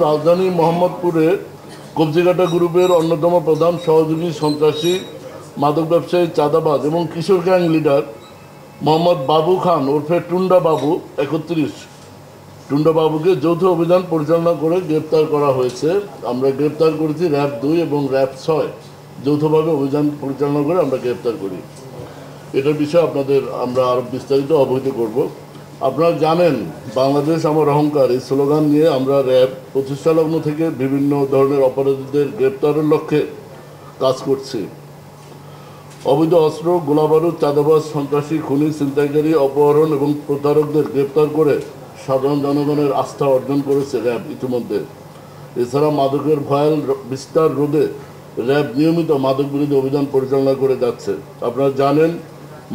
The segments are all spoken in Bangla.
রাজধানী মোহাম্মদপুরে কবজিঘাটা গ্রুপের অন্যতম প্রধান সহযোগী সন্ত্রাসী মাদক ব্যবসায়ী চাঁদাবাজ এবং কিশোর গ্যাং লিডার মোহাম্মদ বাবু খান ওরফে টুন্ডা বাবু 31 টুন্ডা বাবুকে যৌথ অভিযান পরিচালনা করে গ্রেপ্তার করা হয়েছে। আমরা গ্রেপ্তার করেছি র্যাব 2 এবং র্যাব 6 যৌথভাবে অভিযান পরিচালনা করে আমরা গ্রেপ্তার করি। এটার বিষয়ে আমরা আরও বিস্তারিত অবহিত করব। আপনারা জানেন বাংলাদেশ আমার অহংকার এই স্লোগান নিয়ে আমরা র্যাব প্রতিষ্ঠালগ্ন থেকে বিভিন্ন ধরনের অপরাধীদের গ্রেপ্তারের লক্ষ্যে কাজ করছি। অবৈধ অস্ত্র, গোলাবারুদ, চাঁদাবাজ, সন্ত্রাসী, খুনি, ছিনতাইকারী, অপহরণ এবং প্রতারকদের গ্রেপ্তার করে সাধারণ জনগণের আস্থা অর্জন করেছে র্যাব ইতিমধ্যে। এছাড়া মাদকের ভয়াল বিস্তার রোধে র্যাব নিয়মিত মাদক বিরোধী অভিযান পরিচালনা করে যাচ্ছে। আপনারা জানেন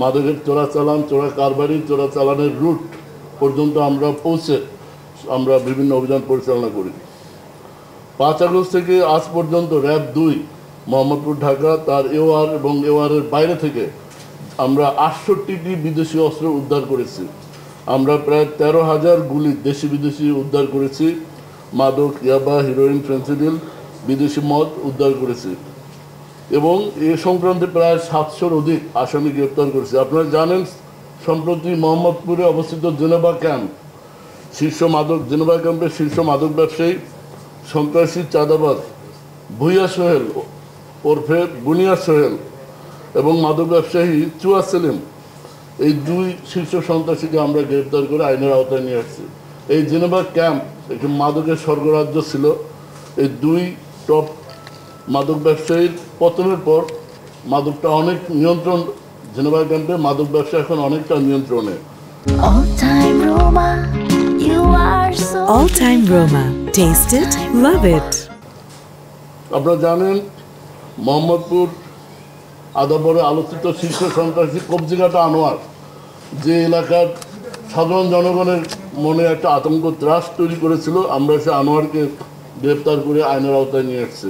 মাদকের চোরাচালান, চোরা কারবারি, চোরাচালানের রুট পর্যন্ত আমরা বিভিন্ন অভিযান পরিচালনা করি। 5 আগস্ট থেকে আজ পর্যন্ত র্যাব 2 মোহাম্মদপুর, ঢাকা, তার এওয়ার এবং এওয়ারের বাইরে থেকে আমরা 68টি বিদেশি অস্ত্র উদ্ধার করেছি। আমরা প্রায় 13,000 গুলি দেশি বিদেশি উদ্ধার করেছি। মাদক, ইয়াবা, হিরোইন, ফেন্সিডিল, বিদেশি মদ উদ্ধার করেছি এবং এ সংক্রান্তে প্রায় 700-র অধিক আসামি গ্রেপ্তার করেছি। আপনারা জানেন সম্প্রতি মোহাম্মদপুরে অবস্থিত জেনেভা ক্যাম্পের শীর্ষ মাদক ব্যবসায়ী সন্ত্রাসী চাঁদাবাজ ভুইয়া সোহেল ওরফে বুনিয়া সোহেল এবং মাদক ব্যবসায়ী চুয়া সেলিম, এই 2 শীর্ষ সন্ত্রাসীকে আমরা গ্রেপ্তার করে আইনের আওতায় নিয়ে আসছি। এই জেনেভা ক্যাম্প একটি মাদকের স্বর্গরাজ্য ছিল। এই 2 টপ মাদক ব্যবসায়ীর পতনের পর মাদকটা অনেক নিয়ন্ত্রণ, জেনেভা ক্যাম্পে মাদক ব্যবসা এখন অনেকটা নিয়ন্ত্রণে। All time Roma. Taste it, love it. আপনারা জানেন মোহাম্মদপুর আদাবরে আলোচিত শীর্ষ সন্ত্রাসী কবজিঘাটা আনোয়ার যে এলাকার সাধারণ জনগণের মনে একটা আতঙ্ক ত্রাস তৈরি করেছিল, আমরা সে আনোয়ারকে গ্রেপ্তার করে আইনের আওতায় নিয়ে এসেছি।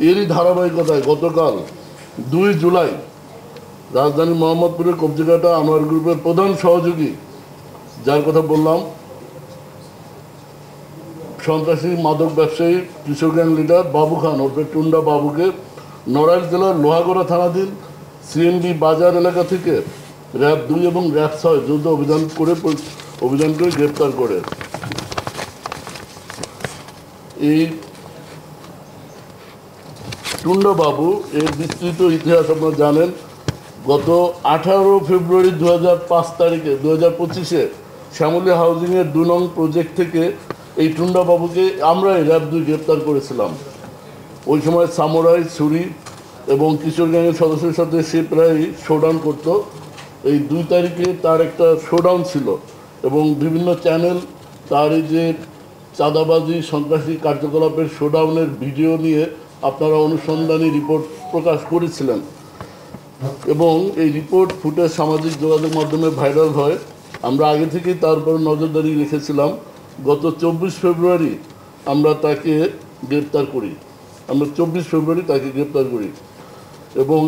এরই ধারাবাহিকতায় গতকাল 2 জুলাই রাজধানী মোহাম্মদপুরের কবজিঘাটা আনোয়ার গ্রুপের প্রধান সহযোগী, যার কথা বললাম, সন্ত্রাসী মাদক ব্যবসায়ী কিশোর গ্যাং লিডার বাবু খান ওরফে টুন্ডা বাবুকে নড়াইল জেলার লোহাগড়া থানাধীন সিএনবি বাজার এলাকা থেকে র্যাব 2 এবং র্যাব 6 যৌথ অভিযান করে গ্রেপ্তার করে। এই টুন্ডা বাবু এর বিস্তৃত ইতিহাস আপনারা জানেন। গত 18 ফেব্রুয়ারি 2025 শ্যামলী হাউজিংয়ের 2 নং প্রজেক্ট থেকে এই টুন্ডা বাবুকে আমরা র্যাব 2 গ্রেপ্তার করেছিলাম। ওই সময় সামুরাই, ছুরি এবং কিশোর গ্যাংয়ের সদস্যের সাথে সে প্রায় শোডাউন করত। এই 2 তারিখে তার একটা শোডাউন ছিল এবং বিভিন্ন চ্যানেল তার এই যে চাঁদাবাজি সন্ত্রাসী কার্যকলাপের শোডাউনের ভিডিও নিয়ে আপনারা অনুসন্ধানী রিপোর্ট প্রকাশ করেছিলেন এবং এই রিপোর্ট ফুটেজ সামাজিক যোগাযোগ মাধ্যমে ভাইরাল হয়। আমরা আগে থেকেই তার উপর নজরদারি রেখেছিলাম। গত 24 ফেব্রুয়ারি আমরা তাকে গ্রেপ্তার করি এবং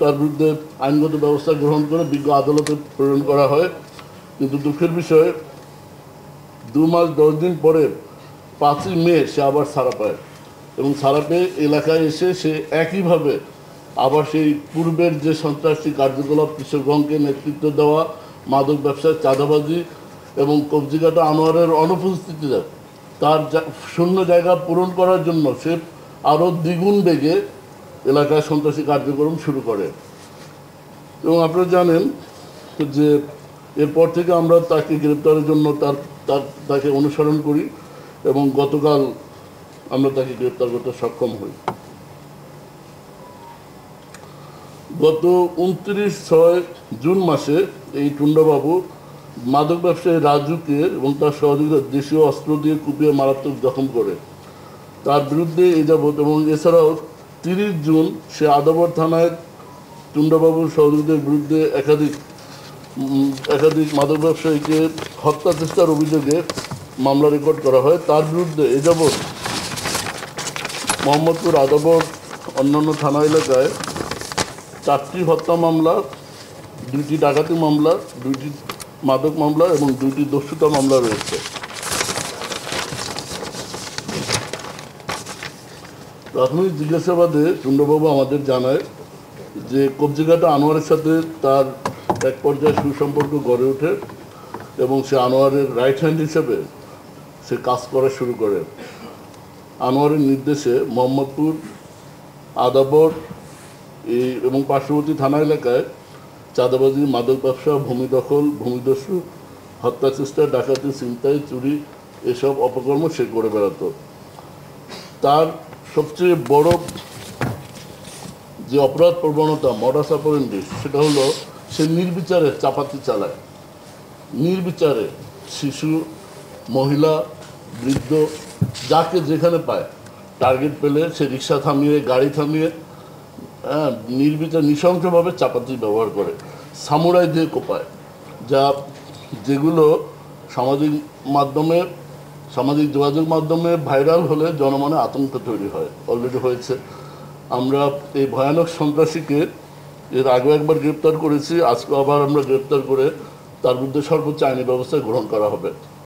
তার বিরুদ্ধে আইনগত ব্যবস্থা গ্রহণ করে বিজ্ঞ আদালতে প্রেরণ করা হয়। কিন্তু দুঃখের বিষয় 2 মাস 10 দিন পরে 5ই মে সে আবার ছাড়া পায় এবং ছাড়া পেয়ে এলাকায় এসে সে একইভাবে আবার সেই পূর্বের যে সন্ত্রাসী কার্যকলাপ, কিশোরগঞ্জকে নেতৃত্ব দেওয়া, মাদক ব্যবসার চাঁদাবাজি এবং কবজিঘাটা আনোয়ারের অনুপস্থিতিতে তার শূন্য জায়গা পূরণ করার জন্য সে আরও দ্বিগুণ বেগে এলাকায় সন্ত্রাসী কার্যক্রম শুরু করে। এবং আপনারা জানেন যে এরপর থেকে আমরা তাকে গ্রেপ্তারের জন্য তাকে অনুসরণ করি এবং গতকাল আমরা তাকে গ্রেপ্তার করতে সক্ষম হই। গত 29 জুন মাসে এই টুন্ডাবাবু মাদক ব্যবসায়ী রাজুকে এবং তার সহযোগীদের দেশীয় অস্ত্র দিয়ে কুপিয়ে মারাত্মক জখম করে। তার বিরুদ্ধে এ যাবৎ এবং এছাড়াও 30 জুন সে আদাবর থানায় টুন্ডাবাবুর সহযোগীদের বিরুদ্ধে একাধিক মাদক ব্যবসায়ীকে হত্যা চেষ্টার অভিযোগে মামলা রেকর্ড করা হয়। তার বিরুদ্ধে এ যাবৎ মোহাম্মদপুর আদাবর অন্যান্য থানা এলাকায় 4টি হত্যা মামলা, 2টি ডাকাতি মামলা, 2টি মাদক মামলা এবং 2টি দস্যুতা মামলা রয়েছে। প্রাথমিক জিজ্ঞাসাবাদে টুন্ডাবাবু আমাদের জানায় যে কবজিঘাটা আনোয়ারের সাথে তার এক পর্যায়ে সুসম্পর্ক গড়ে ওঠে এবং সে আনোয়ারের রাইট হ্যান্ড হিসেবে সে কাজ করা শুরু করে। আনোয়ারের নির্দেশে মোহাম্মদপুর, আদাবর এবং পার্শ্ববর্তী থানা এলাকায় চাঁদাবাজি, মাদক ব্যবসা, ভূমি দখল, ভূমিদস্যু, হত্যা চেষ্টা, ডাকাতি, ছিনতাই, চুরি এসব অপকর্ম সে করে বেড়াতো। তার সবচেয়ে বড় যে অপরাধ প্রবণতা, মডাস অপারেন্ডি, সেটা হলো সে নির্বিচারে চাপাতি চালায়। নির্বিচারে শিশু, মহিলা, বৃদ্ধ যাকে যেখানে পায় টার্গেট পেলে সে রিক্সা থামিয়ে, গাড়ি থামিয়ে নির্বিচার নৃশংসভাবে চাপাতি ব্যবহার করে, সামুরাই দিয়ে কোপায়, যেগুলো সামাজিক যোগাযোগ মাধ্যমে ভাইরাল হলে জনমনে আতঙ্ক তৈরি হয়, অলরেডি হয়েছে। আমরা এই ভয়ানক সন্ত্রাসীকে এর আগেও একবার গ্রেপ্তার করেছি, আজকে আবার আমরা গ্রেপ্তার করে তার বিরুদ্ধে সর্বোচ্চ আইনি ব্যবস্থা গ্রহণ করা হবে।